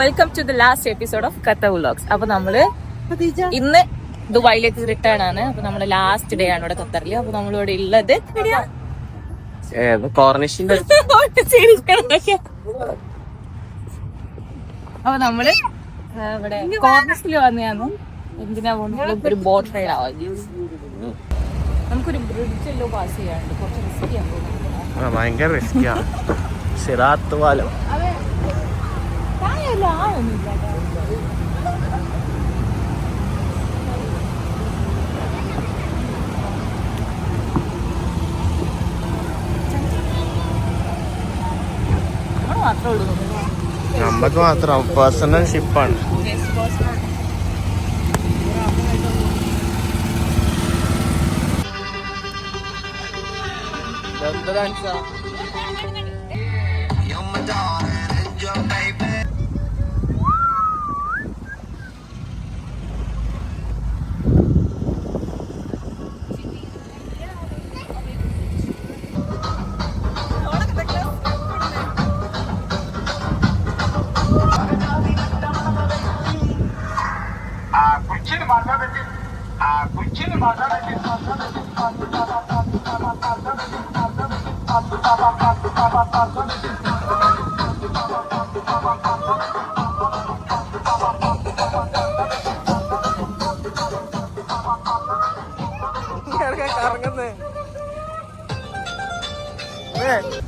Welcome to the last episode of Katha vlogs. അപ്പൊ നമ്മള് ഇന്ന് ദുബായിലേക്ക് റിട്ടേൺ ആണ്. അപ്പൊ നമ്മള് ലാസ്റ്റ് ഡേ ആണ് ഇവിടെ ഖത്തറില്. അപ്പൊ നമ്മളിവിടെ ഉള്ളത് അപ്പൊ നമ്മള് ഇവിടെ കോർണിഷിൽ വന്നതാണ്. എന്തിനാ പോകുന്നത്? ഒരു ബോട്ട് റൈഡ് ആവാം. നമുക്കൊരു ബ്രിഡ്ജ് എല്ലോ പാസ് ചെയ്യാറുണ്ട്. കുറച്ച് റിസ്കിയാണ് തോന്നുന്നത്. ഭയങ്കര റിസ്കിയാണ്. സിറാത്ത് പാലം നമ്മക്ക് മാത്രം പേഴ്സണൽ ഷിപ്പാണ്.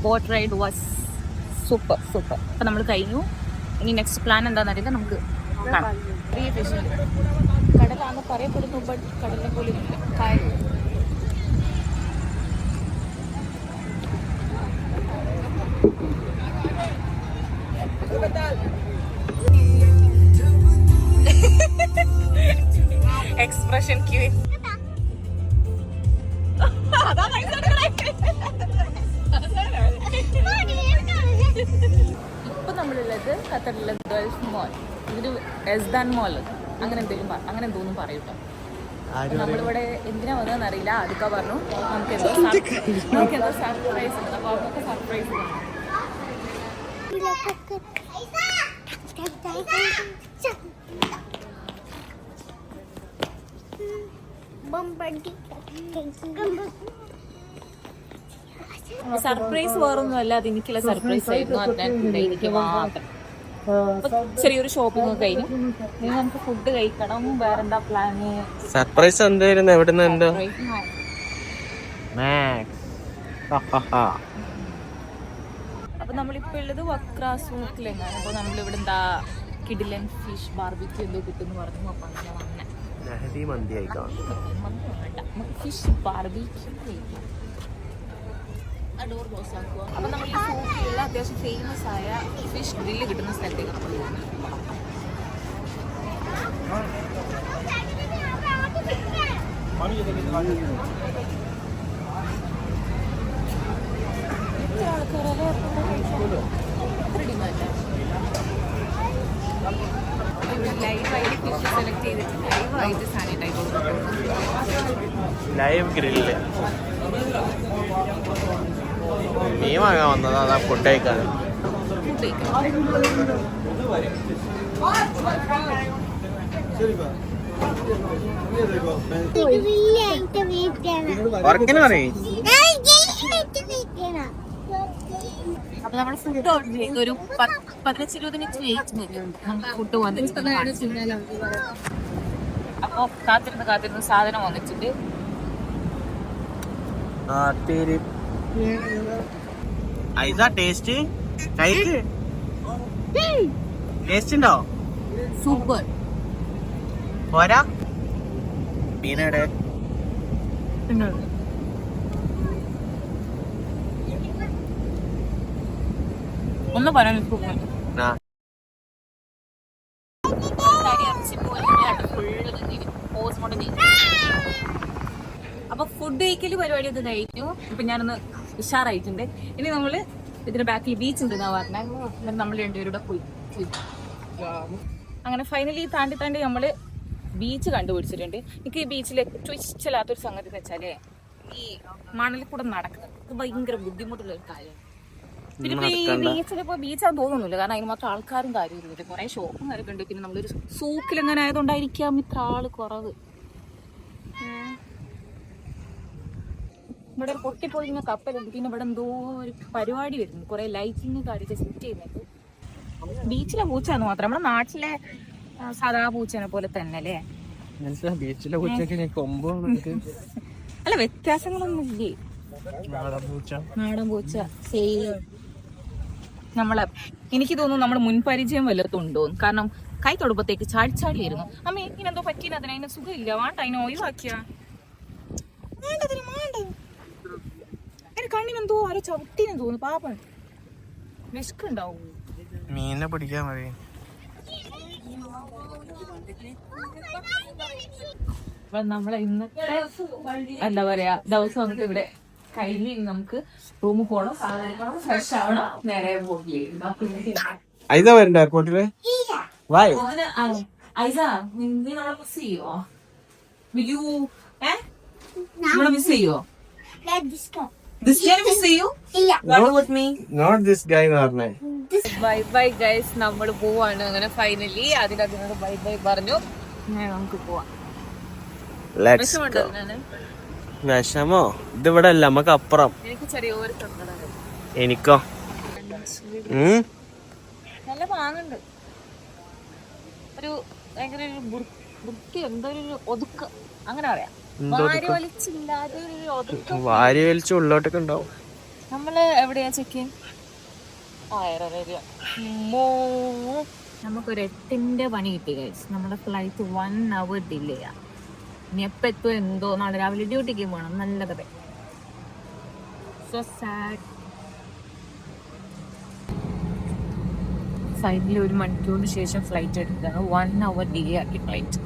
Boat ride was super. അപ്പൊ നമ്മൾ കഴിഞ്ഞു. ഇനി നെക്സ്റ്റ് പ്ലാൻ എന്താണെന്ന് അറിയില്ല. നമുക്ക് കടലാണെന്ന് പറയപ്പെടുന്നു, ബട്ട് കടലിനെ പോലും കായൽ. എക്സ്പ്രഷൻ ക്യൂ. ഇപ്പൊ നമ്മളുള്ളത് ഖത്തറിലെ ഗൾഫ് മോൾ. ഇതൊരു എസ്ദാൻ മോൾ അങ്ങനെ എന്തോന്നും പറയൂട്ടോ. നമ്മളിവിടെ എന്തിനാ വന്നതെന്ന് അറിയില്ല. അടുക്ക പറഞ്ഞു നമുക്ക് എന്തോ സർപ്രൈസ് ഉണ്ട്. അപ്പൊ അവർക്ക് സർപ്രൈസ് സർപ്രൈസ് വേറൊന്നുമല്ല. അത് എനിക്കുള്ള സർപ്രൈസ് ആയിരുന്നു. എനിക്ക് മാത്രം. ചെറിയൊരു ഷോപ്പിംഗ് കഴിഞ്ഞു. ഇനി നമുക്ക് ഫുഡ് കഴിക്കണം. വേറെന്താ പ്ലാന്? സർപ്രൈസ് എന്തായിരുന്നു? എവിടുന്ന്? അപ്പൊ നമ്മളിപ്പോ ഉള്ളത് വക്ര സൂക്കിലെങ്ങാണ്. അപ്പൊ നമ്മളിവിടെ എന്താ കിഡിലൻ ഫിഷ് ബാർബിക്യൂ എന്തോ കിട്ടുമെന്ന് പറഞ്ഞു. അപ്പൊ അങ്ങനെ വന്നെ നമുക്ക് ഫിഷ് ബാർബിക്യൂ കഴിക്കാം. ഡോർ ക്ലോസ് ആക്കുക. അപ്പൊ നമ്മൾ ഈ സൂക്കിലുള്ള അത്യാവശ്യം ഫേമസ് ആയ ഫിഷ് ഗ്രില്ല് കിട്ടുന്ന സ്ഥലത്തേക്ക് പോകുന്നത്. ലൈവായിട്ട് ഫിഷ് സെലക്ട് ചെയ്തിട്ട് ലൈവായിട്ട് സാനിറ്റൈസ് ലൈവ് ഗ്രില്ല്. മീൻ വാങ്ങാൻ വന്നതാ, അതാ ഫുഡ് കഴിക്കാൻ. അപ്പൊ നമ്മൾ ഫുഡ് ഓർഡർ ചെയ്ത് ഒരു 15-20 മിനിറ്റ് വെയിറ്റ് നമുക്ക് ഫുഡ് വന്നിട്ടുണ്ട്. അപ്പൊ കാത്തിരുന്ന് സാധനം വന്നിട്ടുണ്ട്. ടേസ്റ്റ് ഉണ്ടോ? സൂപ്പർ. പോരാ മീനടെ ഒന്ന് പറയാൻ. അപ്പൊ ഫുഡ് കഴിക്കല് പരിപാടി ഒന്ന് കഴിഞ്ഞു. ഇപ്പൊ ഞാനൊന്ന് ഉഷാറായിട്ടുണ്ട്. ഇനി നമ്മള് ഇതിന്റെ ബാക്കിൽ ബീച്ച് ഉണ്ട് എന്നാ പറഞ്ഞാൽ നമ്മൾ രണ്ടുപേരുടെ പോയി. അങ്ങനെ ഫൈനലി താണ്ടി നമ്മള് ബീച്ച് കണ്ടുപിടിച്ചിട്ടുണ്ട്. എനിക്ക് ഈ ബീച്ചിൽ ഏറ്റവും ഇഷ്ടമില്ലാത്തൊരു സംഗതി എന്ന് വെച്ചാല് ഈ മണലിൽ കൂടെ നടക്കുന്നത്. ഇത് ഭയങ്കര ബുദ്ധിമുട്ടുള്ള ഒരു കാര്യമാണ്. പിന്നെ ഈ ബീച്ചിലിപ്പോ ബീച്ചാന്ന് തോന്നുന്നില്ല, കാരണം അതിന് മാത്രം ആൾക്കാരും കാര്യമില്ല. കുറെ ഷോപ്പും കാര്യമൊക്കെ ഉണ്ട്. പിന്നെ നമ്മളൊരു സൂക്കിലെങ്ങനെ ആയതുകൊണ്ടായിരിക്കാം ഇത്ര ആള് കുറവ്. ഇവിടെ പൊട്ടിപ്പോയി ഇങ്ങനെ കപ്പലുണ്ട്. പിന്നെ ഇവിടെ എന്തോ ഒരു പരിപാടി വരുന്നു, കുറെ ലൈറ്റിങ് കാര്യമൊക്കെ സെറ്റ് ചെയ്യുന്നുണ്ട്. ബീച്ചിലെ പൂച്ചയെന്ന് മാത്രം, നമ്മുടെ നാട്ടിലെ സാധാ പൂച്ചനെ പോലെ തന്നെ അല്ലേ? ബീച്ചിലെ പൂച്ചക്ക് കൊമ്പുണ്ട്. അല്ല, വ്യത്യാസങ്ങളൊന്നും ഇല്ലേ? നാടൻ പൂച്ച സെയിം. നമ്മളെ എനിക്ക് തോന്നുന്നു നമ്മുടെ മുൻപരിചയം വല്ലതുണ്ടോ, കാരണം കൈ തൊടുമ്പത്തേക്ക് ചാടിച്ചാടിയായിരുന്നു. അമ്മ ഇനെന്തോ പറ്റീന, അതിന് സുഖമില്ല, വേണ്ട അതിനെ ഒഴിവാക്കിയ അതിന് കണ്ണിനെന്തോ ആരോ ചവിട്ടിനെ തോന്നുന്നു. പാപ്പൻ വിശക്കുണ്ടാവും. മീനെ പിടിക്കാൻ മതി. നമ്മളെ ഇന്നത്തെ എന്താ പറയാ ദിവസം നമുക്ക് ഇവിടെ കഴിഞ്ഞ് നമുക്ക് റൂമിൽ പോകണം, സാധനങ്ങൾ ഫ്രഷ് ആവണം, നേരെ പോയി. ഐസ വരണ്ട എയർപോർട്ടില്. വായ് ഐസ, നീ നമ്മളെ മിസ് ചെയ്യോ? നമ്മളെ മിസ് ചെയ്യോ? ബൈ ബൈ ഗൈസ്, നമ്മള് പോവാണ്. അങ്ങനെ ഫൈനലി അതിനോട് ബൈ ബൈ പറഞ്ഞു. നമുക്ക് പോവാം. വിഷമോ? ഇതിവിടെ അല്ല, നമുക്ക് അപ്പുറം. എനിക്ക് ചെറിയൊരു സങ്കടം. എനിക്കോ? നല്ല പാങ്ങുണ്ട്. ഒരു ഭയങ്കര ഒരു വൃത്തി, എന്തോ ഒരു ഒതുക്ക് അങ്ങനെ പറയാം. വാരി വലിച്ചില്ലാതെ ഒരു ഒതുക്കം. വാരി വലിച്ച് ഉള്ളോട്ടൊക്കെ ഉണ്ടാവും. നമ്മള് എവിടെയാ ചെക്ക്? നമുക്കൊരു 8 പണി കിട്ടി ഗൈസ്. നമ്മുടെ ഫ്ലൈറ്റ് 1 hour ഡിലേ ആ. ഇനി എപ്പോ എത്തും എന്തോ. നാളെ രാവിലെ ഡ്യൂട്ടിക്ക് പോകണം. നല്ല കഥ. So sad. ഫ്ലൈറ്റിൽ 1 മണിക്കൂറിന് ശേഷം ഫ്ലൈറ്റ് എടുക്കുകയാണ്. 1 hour ഡിലേ ആക്കി ഫ്ലൈറ്റ്.